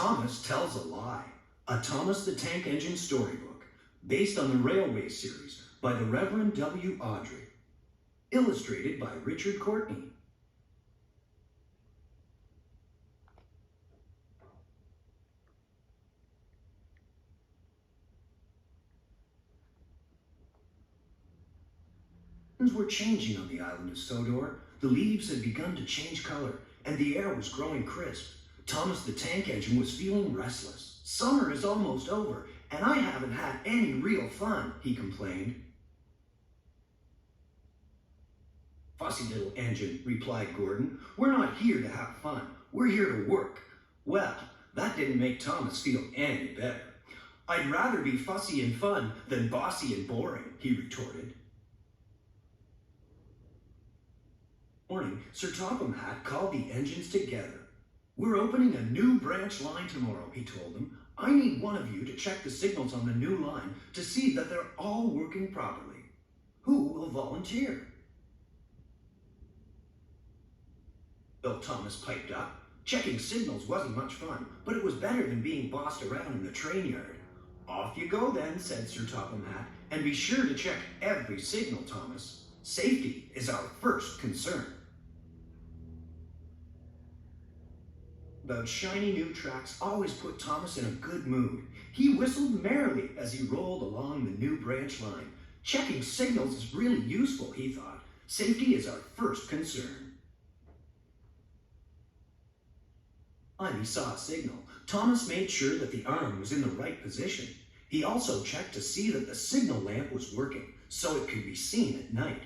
Thomas Tells a Lie, a Thomas the Tank Engine storybook, based on the Railway series by the Reverend W. Audrey, illustrated by Richard Courtney. Things were changing on the island of Sodor. The leaves had begun to change color, and the air was growing crisp. Thomas the Tank Engine was feeling restless. Summer is almost over, and I haven't had any real fun, he complained. Fussy little engine, replied Gordon. We're not here to have fun. We're here to work. Well, that didn't make Thomas feel any better. I'd rather be fussy and fun than bossy and boring, he retorted. Morning, Sir Topham Hatt called the engines together. We're opening a new branch line tomorrow, he told them. I need one of you to check the signals on the new line to see that they're all working properly. Who will volunteer? Bill Thomas piped up. Checking signals wasn't much fun, but it was better than being bossed around in the train yard. Off you go then, said Sir Topham Hatt, and be sure to check every signal, Thomas. Safety is our first concern. But shiny new tracks always put Thomas in a good mood. He whistled merrily as he rolled along the new branch line. Checking signals is really useful, he thought. Safety is our first concern. When he saw a signal, Thomas made sure that the arm was in the right position. He also checked to see that the signal lamp was working, so it could be seen at night.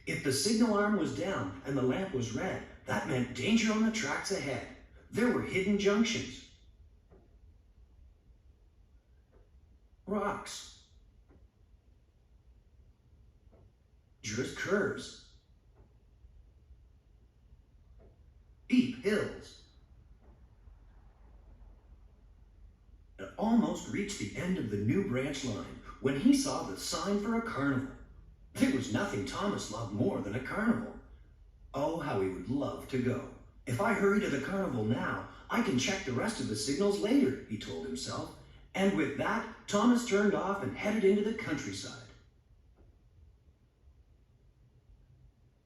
If the signal arm was down and the lamp was red, that meant danger on the tracks ahead. There were hidden junctions, rocks, dangerous curves, deep hills. It almost reached the end of the new branch line when he saw the sign for a carnival. There was nothing Thomas loved more than a carnival. Oh, how he would love to go. If I hurry to the carnival now, I can check the rest of the signals later, he told himself. And with that, Thomas turned off and headed into the countryside.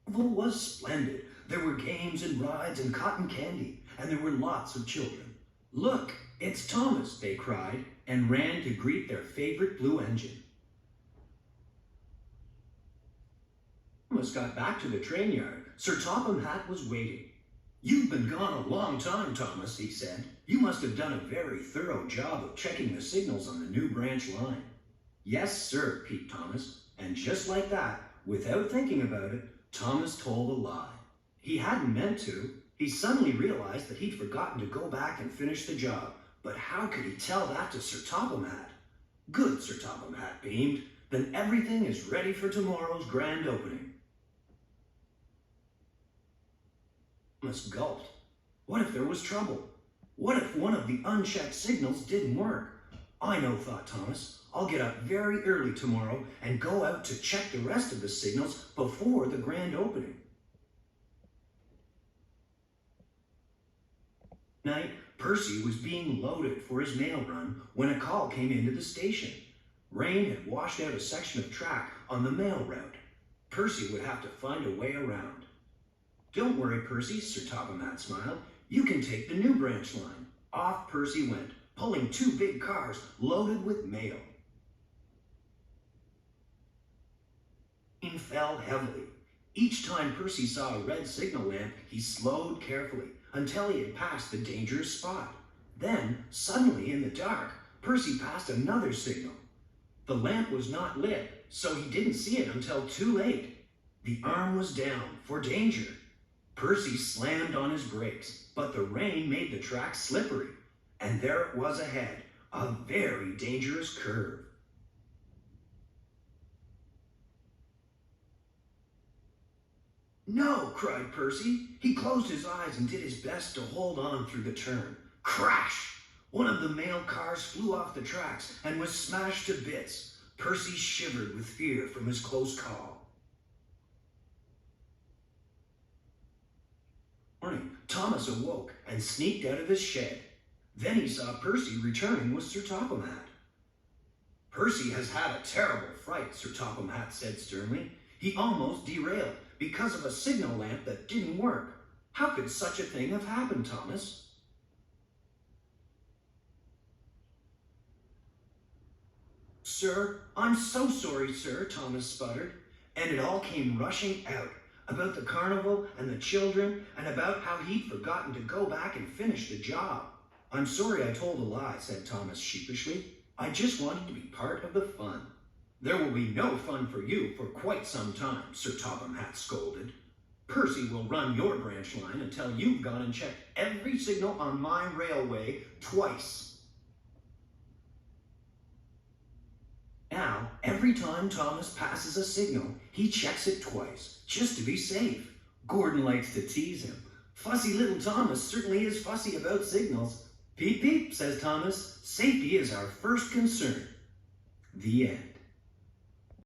The carnival was splendid. There were games and rides and cotton candy, and there were lots of children. Look, it's Thomas, they cried, and ran to greet their favorite blue engine. Thomas got back to the train yard. Sir Topham Hatt was waiting. You've been gone a long time, Thomas, he said. You must have done a very thorough job of checking the signals on the new branch line. Yes, sir, peeped Thomas. And just like that, without thinking about it, Thomas told a lie. He hadn't meant to. He suddenly realized that he'd forgotten to go back and finish the job. But how could he tell that to Sir Topham Hatt? Good, Sir Topham Hatt beamed. Then everything is ready for tomorrow's grand opening. Thomas gulped. What if there was trouble? What if one of the unchecked signals didn't work? I know, thought Thomas. I'll get up very early tomorrow and go out to check the rest of the signals before the grand opening. Night, Percy was being loaded for his mail run when a call came into the station. Rain had washed out a section of track on the mail route. Percy would have to find a way around. Don't worry, Percy, Sir Topham Hatt smiled. You can take the new branch line. Off Percy went, pulling two big cars loaded with mail. Rain fell heavily. Each time Percy saw a red signal lamp, he slowed carefully until he had passed the dangerous spot. Then, suddenly in the dark, Percy passed another signal. The lamp was not lit, so he didn't see it until too late. The arm was down for danger. Percy slammed on his brakes, but the rain made the track slippery, and there it was ahead, a very dangerous curve. No, cried Percy. He closed his eyes and did his best to hold on through the turn. Crash! One of the mail cars flew off the tracks and was smashed to bits. Percy shivered with fear from his close call. Morning, Thomas awoke and sneaked out of his shed. Then he saw Percy returning with Sir Topham Hatt. "Percy has had a terrible fright," Sir Topham Hatt said sternly. "He almost derailed because of a signal lamp that didn't work. How could such a thing have happened, Thomas?" "Sir, I'm so sorry, sir," Thomas sputtered. And it all came rushing out, about the carnival and the children, and about how he'd forgotten to go back and finish the job. "I'm sorry I told a lie," said Thomas sheepishly. "I just wanted to be part of the fun." "There will be no fun for you for quite some time," Sir Topham Hatt scolded. "Percy will run your branch line until you've gone and checked every signal on my railway twice. Now, every time Thomas passes a signal, he checks it twice, just to be safe. Gordon likes to tease him. Fussy little Thomas certainly is fussy about signals. "Peep, peep," says Thomas. "Safety is our first concern." The end.